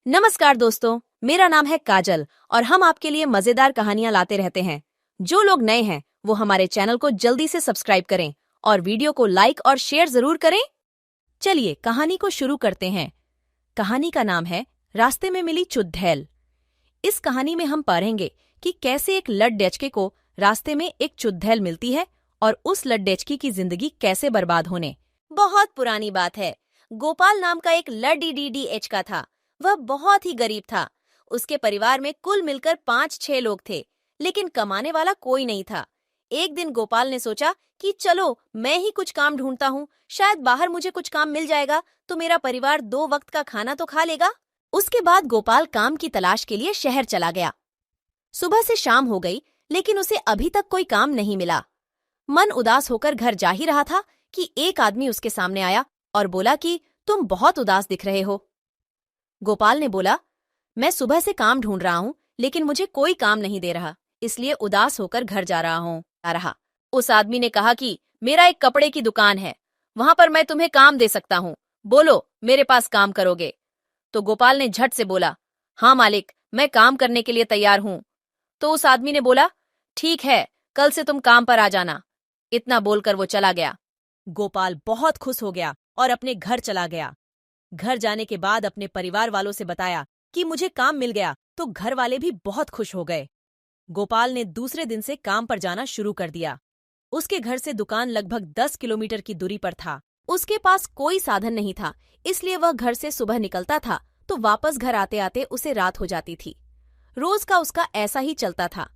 नमस्कार दोस्तों, मेरा नाम है काजल और हम आपके लिए मजेदार कहानियां लाते रहते हैं। जो लोग नए हैं वो हमारे चैनल को जल्दी से सब्सक्राइब करें और वीडियो को लाइक और शेयर जरूर करें। चलिए कहानी को शुरू करते हैं। कहानी का नाम है रास्ते में मिली चुड़ैल। इस कहानी में हम पढ़ेंगे कि कैसे एक लड़डेचके को रास्ते में एक चुड़ैल मिलती है और उस लड़डेचकी की जिंदगी कैसे बर्बाद होने। बहुत पुरानी बात है। गोपाल नाम का एक लड़डीडीडीएच का था। वह बहुत ही गरीब था। उसके परिवार में कुल मिलकर 5-6 लोग थे, लेकिन कमाने वाला कोई नहीं था। एक दिन गोपाल ने सोचा कि चलो मैं ही कुछ काम ढूंढता हूँ, शायद बाहर मुझे कुछ काम मिल जाएगा तो मेरा परिवार 2 वक्त का खाना तो खा लेगा। उसके बाद गोपाल काम की तलाश के लिए शहर चला गया। सुबह से शाम हो गई, लेकिन उसे अभी तक कोई काम नहीं मिला। मन उदास होकर घर जा ही रहा था कि एक आदमी उसके सामने आया और बोला कि तुम बहुत उदास दिख रहे हो। गोपाल ने बोला, मैं सुबह से काम ढूंढ रहा हूँ, लेकिन मुझे कोई काम नहीं दे रहा, इसलिए उदास होकर घर जा रहा। उस आदमी ने कहा कि मेरा एक कपड़े की दुकान है, वहां पर मैं तुम्हें काम दे सकता हूँ, बोलो मेरे पास काम करोगे? तो गोपाल ने झट से बोला, हाँ मालिक, मैं काम करने के लिए तैयार हूँ। तो उस आदमी ने बोला, ठीक है, कल से तुम काम पर आ जाना। इतना बोलकर वो चला गया। गोपाल बहुत खुश हो गया और अपने घर चला गया। घर जाने के बाद अपने परिवार वालों से बताया कि मुझे काम मिल गया, तो घर वाले भी बहुत खुश हो गए। गोपाल ने दूसरे दिन से काम पर जाना शुरू कर दिया। उसके घर से दुकान लगभग 10 किलोमीटर की दूरी पर था। उसके पास कोई साधन नहीं था, इसलिए वह घर से सुबह निकलता था तो वापस घर आते आते उसे रात हो जाती थी। रोज का उसका ऐसा ही चलता था।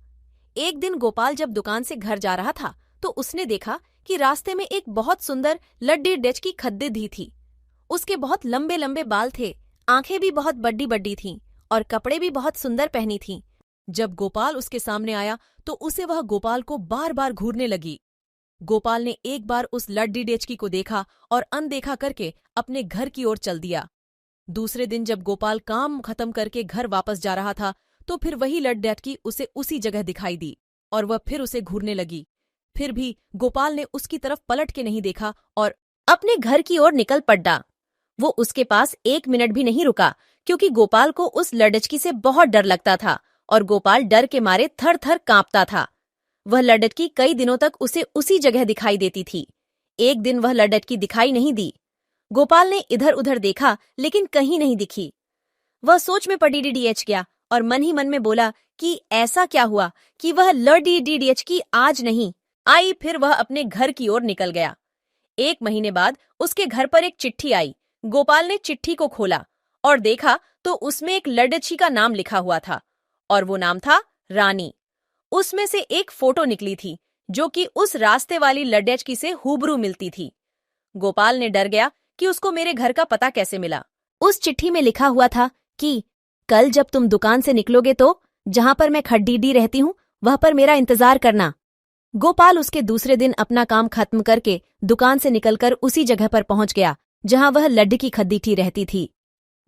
एक दिन गोपाल जब दुकान से घर जा रहा था तो उसने देखा कि रास्ते में एक बहुत सुंदर लड़डीडीएच खद्दे थी। उसके बहुत लंबे लंबे बाल थे, आंखें भी बहुत बड़ी बड़ी थीं और कपड़े भी बहुत सुंदर पहनी थीं। जब गोपाल उसके सामने आया तो उसे वह गोपाल को बार बार घूरने लगी। गोपाल ने एक बार उस लड़डीडीएचकी को देखा और अनदेखा करके अपने घर की ओर चल दिया। दूसरे दिन जब गोपाल काम खत्म करके घर वापस जा रहा था तो फिर वही लड़डीडीएचकी उसे उसी जगह दिखाई दी और वह फिर उसे घूरने लगी। फिर भी गोपाल ने उसकी तरफ पलट के नहीं देखा और अपने घर की ओर निकल पड़ा। वो उसके पास 1 मिनट भी नहीं रुका, क्योंकि गोपाल को उस लड़डीडीएचकी से बहुत डर लगता था और गोपाल डर के मारे थर थर कांपता था। वह लड़डीडीएचकी कई दिनों तक उसे उसी जगह दिखाई देती थी। एक दिन वह लड़डीडीएचकी दिखाई नहीं दी। गोपाल ने इधर उधर देखा, लेकिन कहीं नहीं दिखी। वह सोच में पड़ीडीडीएच गया और मन ही मन में बोला कि ऐसा क्या हुआ कि वह लड़डीडीएचकी आज नहीं आई। फिर वह अपने घर की ओर निकल गया। 1 महीने बाद उसके घर पर एक चिट्ठी आई। गोपाल ने चिट्ठी को खोला और देखा तो उसमें एक लड़डीडीएचकी का नाम लिखा हुआ था और वो नाम था रानी। उसमें से एक फोटो निकली थी जो कि उस रास्ते वाली लड़डीडीएचकी से हूबरू मिलती थी। गोपाल ने डर गया कि उसको मेरे घर का पता कैसे मिला। उस चिट्ठी में लिखा हुआ था कि कल जब तुम दुकान से निकलोगे तो जहां पर मैं खड्डीडी रहती हूँ वहां पर मेरा इंतजार करना। गोपाल उसके दूसरे दिन अपना काम खत्म करके दुकान से निकलकर उसी जगह पर पहुंच गया जहां वह लड़की खद्दीठी रहती थी।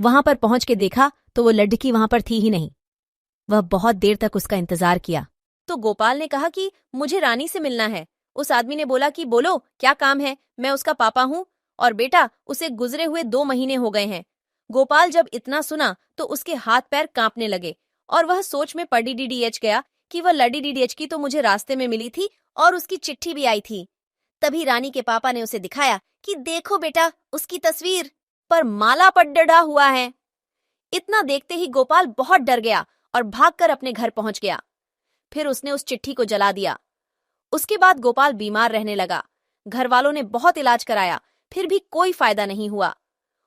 वहां पर पहुंच के देखा तो वो लड़की वहां पर थी ही नहीं। वह बहुत देर तक उसका इंतजार किया। तो गोपाल ने कहा कि मुझे रानी से मिलना है। उस आदमी ने बोला कि बोलो क्या काम है, मैं उसका पापा हूँ और बेटा उसे गुजरे हुए 2 महीने हो गए हैं। गोपाल जब इतना सुना तो उसके हाथ पैर कांपने लगे और वह सोच में पड़ीडीडीएच गया कि वह लड़डीडीएचकी तो मुझे रास्ते में मिली थी और उसकी चिट्ठी भी आई थी। तभी रानी के पापा ने उसे दिखाया कि देखो बेटा, उसकी तस्वीर पर माला पर डढ़ा हुआ है। इतना देखते ही गोपाल बहुत डर गया और भागकर अपने घर पहुंच गया। फिर उसने उस चिट्ठी को जला दिया। उसके बाद गोपाल बीमार रहने लगा। घर वालों ने बहुत इलाज कराया, फिर भी कोई फायदा नहीं हुआ।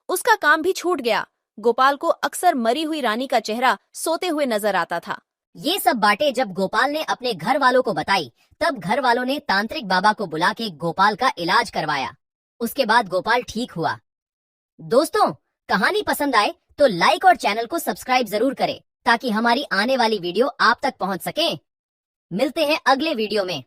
उसका काम भी छूट गया। गोपाल को अक्सर मरी हुई रानी का चेहरा सोते हुए नजर आता था। ये सब बातें जब गोपाल ने अपने घर वालों को बताई, तब घर वालों ने तांत्रिक बाबा को बुला के गोपाल का इलाज करवाया। उसके बाद गोपाल ठीक हुआ। दोस्तों, कहानी पसंद आए तो लाइक और चैनल को सब्सक्राइब जरूर करें ताकि हमारी आने वाली वीडियो आप तक पहुंच सके। मिलते हैं अगले वीडियो में।